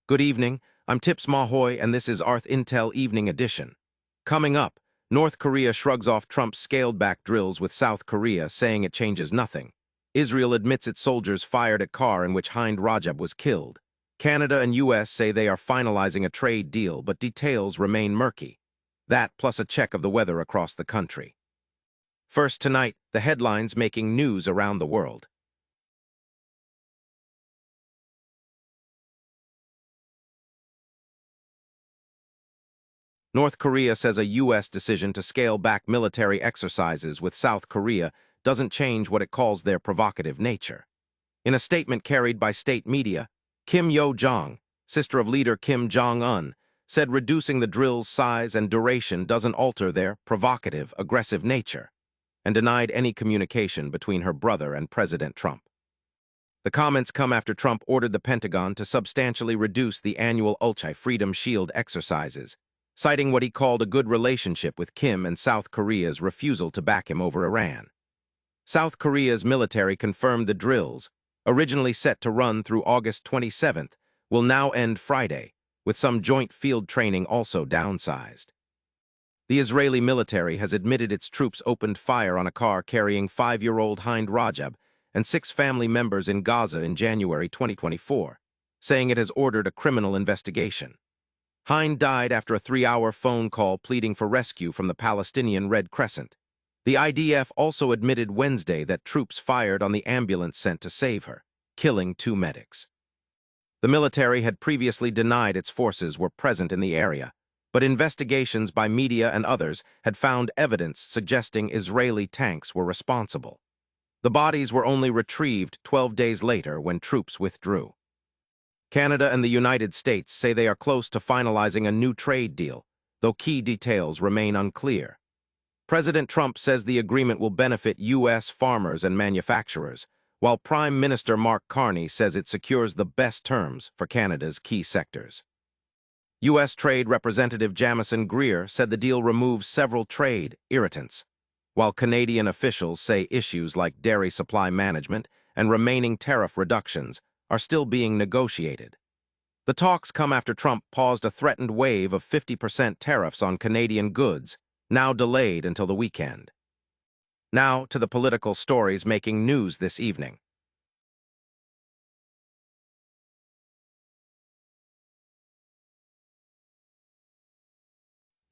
Good evening, I'm Tips Mahoy and this is ArthIntel Evening Edition. Coming up, North Korea shrugs off Trump's scaled-back drills with South Korea, saying it changes nothing. Israel admits its soldiers fired at car in which Hind Rajab was killed. Canada and U.S. say they are finalizing a trade deal, but details remain murky. That plus a check of the weather across the country. First tonight, the headlines making news around the world. North Korea says a U.S. decision to scale back military exercises with South Korea doesn't change what it calls their provocative nature. In a statement carried by state media, Kim Yo-jong, sister of leader Kim Jong-un, said reducing the drill's size and duration doesn't alter their provocative, aggressive nature, and denied any communication between her brother and President Trump. The comments come after Trump ordered the Pentagon to substantially reduce the annual Ulchi Freedom Shield exercises, citing what he called a good relationship with Kim and South Korea's refusal to back him over Iran. South Korea's military confirmed the drills, originally set to run through August 27th, will now end Friday, with some joint field training also downsized. The Israeli military has admitted its troops opened fire on a car carrying 5-year-old Hind Rajab and 6 family members in Gaza in January 2024, saying it has ordered a criminal investigation. Hind died after a 3-hour phone call pleading for rescue from the Palestinian Red Crescent. The IDF also admitted Wednesday that troops fired on the ambulance sent to save her, killing 2 medics. The military had previously denied its forces were present in the area, but investigations by media and others had found evidence suggesting Israeli tanks were responsible. The bodies were only retrieved 12 days later when troops withdrew. Canada and the United States say they are close to finalizing a new trade deal, though key details remain unclear. President Trump says the agreement will benefit U.S. farmers and manufacturers, while Prime Minister Mark Carney says it secures the best terms for Canada's key sectors. U.S. Trade Representative Jamieson Greer said the deal removes several trade irritants, while Canadian officials say issues like dairy supply management and remaining tariff reductions are still being negotiated. The talks come after Trump paused a threatened wave of 50% tariffs on Canadian goods, now delayed until the weekend. Now to the political stories making news this evening.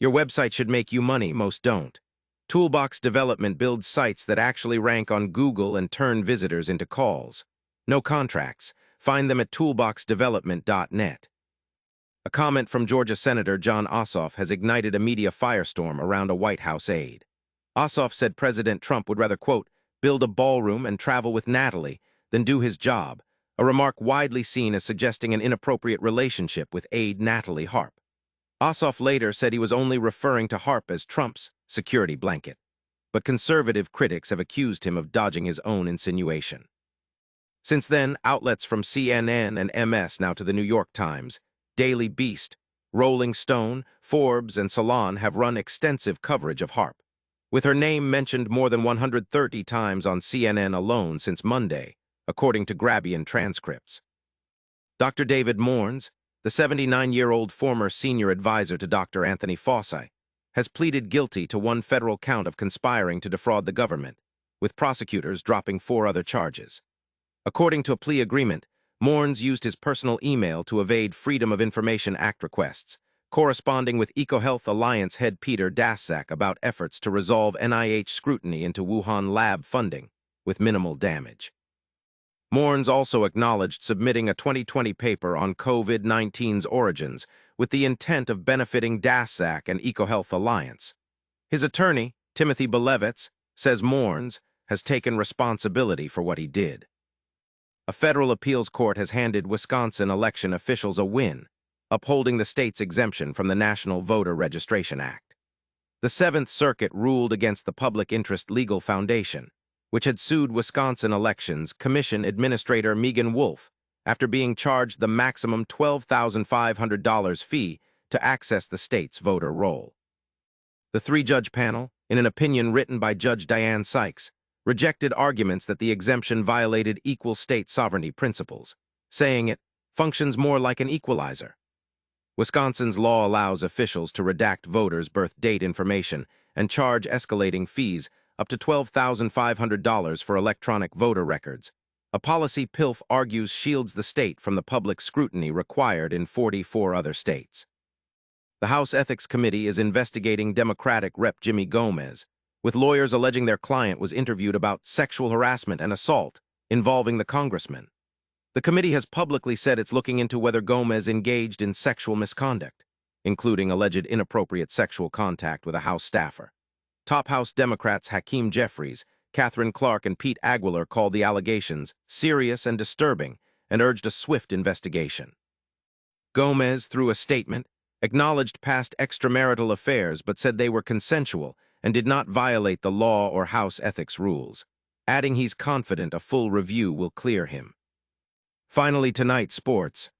Your website should make you money, most don't. Toolbox Development builds sites that actually rank on Google and turn visitors into calls. No contracts. Find them at toolboxdevelopment.net. A comment from Georgia Senator Jon Ossoff has ignited a media firestorm around a White House aide. Ossoff said President Trump would rather, quote, build a ballroom and travel with Natalie than do his job, a remark widely seen as suggesting an inappropriate relationship with aide Natalie Harp. Ossoff later said he was only referring to Harp as Trump's security blanket, but conservative critics have accused him of dodging his own insinuation. Since then, outlets from CNN and MS now to the New York Times, Daily Beast, Rolling Stone, Forbes, and Salon have run extensive coverage of Harp, with her name mentioned more than 130 times on CNN alone since Monday, according to Grabian transcripts. Dr. David Mournes, the 79-year-old former senior advisor to Dr. Anthony Fauci, has pleaded guilty to 1 federal count of conspiring to defraud the government, with prosecutors dropping 4 other charges. According to a plea agreement, Mournes used his personal email to evade Freedom of Information Act requests, corresponding with EcoHealth Alliance head Peter Daszak about efforts to resolve NIH scrutiny into Wuhan lab funding, with minimal damage. Mournes also acknowledged submitting a 2020 paper on COVID-19's origins with the intent of benefiting Daszak and EcoHealth Alliance. His attorney, Timothy Belevitz, says Mournes has taken responsibility for what he did. A federal appeals court has handed Wisconsin election officials a win, upholding the state's exemption from the National Voter Registration Act. The 7th Circuit ruled against the Public Interest Legal Foundation, which had sued Wisconsin Elections Commission Administrator Megan Wolfe after being charged the maximum $12,500 fee to access the state's voter roll. The 3-judge panel, in an opinion written by Judge Diane Sykes, rejected arguments that the exemption violated equal state sovereignty principles, saying it functions more like an equalizer. Wisconsin's law allows officials to redact voters' birth date information and charge escalating fees up to $12,500 for electronic voter records. A policy PILF argues shields the state from the public scrutiny required in 44 other states. The House Ethics Committee is investigating Democratic Rep. Jimmy Gomez, with lawyers alleging their client was interviewed about sexual harassment and assault involving the congressman. The committee has publicly said it's looking into whether Gomez engaged in sexual misconduct, including alleged inappropriate sexual contact with a House staffer. Top House Democrats Hakeem Jeffries, Catherine Clark, and Pete Aguilar called the allegations serious and disturbing and urged a swift investigation. Gomez, through a statement, acknowledged past extramarital affairs but said they were consensual and did not violate the law or House ethics rules, adding he's confident a full review will clear him. Finally tonight, sports.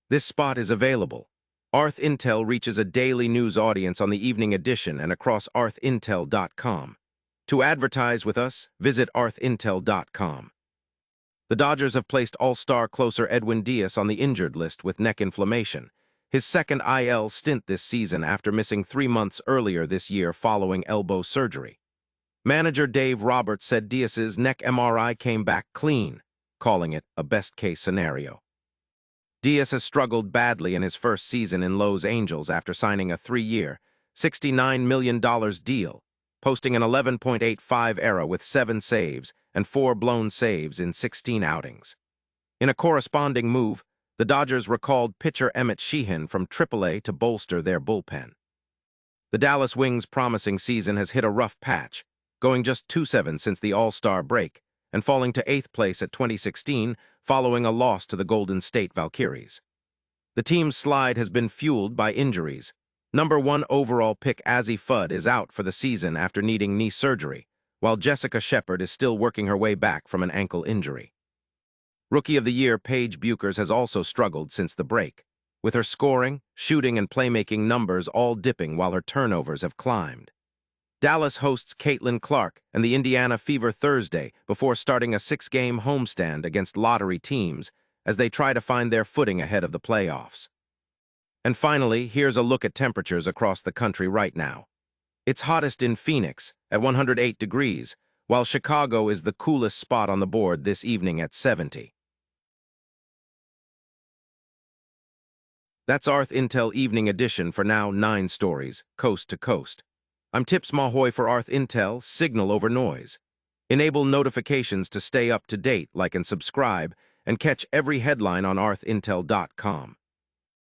This spot is available. ArthIntel reaches a daily news audience on the Evening Edition and across ArthIntel.com. To advertise with us, visit ArthIntel.com. The Dodgers have placed All-Star closer Edwin Díaz on the injured list with neck inflammation, his second IL stint this season after missing 3 months earlier this year following elbow surgery. Manager Dave Roberts said Díaz's neck MRI came back clean, calling it a best-case scenario. Díaz has struggled badly in his first season in Los Angeles after signing a 3-year, $69 million deal, posting an 11.85 ERA with 7 saves and 4 blown saves in 16 outings. In a corresponding move, the Dodgers recalled pitcher Emmett Sheehan from AAA to bolster their bullpen. The Dallas Wings' promising season has hit a rough patch, going just 2-7 since the All-Star break and falling to 8th place at 2016 following a loss to the Golden State Valkyries. The team's slide has been fueled by injuries. Number 1 overall pick Azzi Fudd is out for the season after needing knee surgery, while Jessica Shepard is still working her way back from an ankle injury. Rookie of the Year Paige Bueckers has also struggled since the break, with her scoring, shooting, and playmaking numbers all dipping while her turnovers have climbed. Dallas hosts Caitlin Clark and the Indiana Fever Thursday before starting a 6-game homestand against lottery teams as they try to find their footing ahead of the playoffs. And finally, here's a look at temperatures across the country right now. It's hottest in Phoenix at 108 degrees, while Chicago is the coolest spot on the board this evening at 70. That's ArthIntel Evening Edition for now 9 stories, coast to coast. I'm Tips Mahoy for ArthIntel, signal over noise. Enable notifications to stay up to date, like and subscribe, and catch every headline on ArthIntel.com.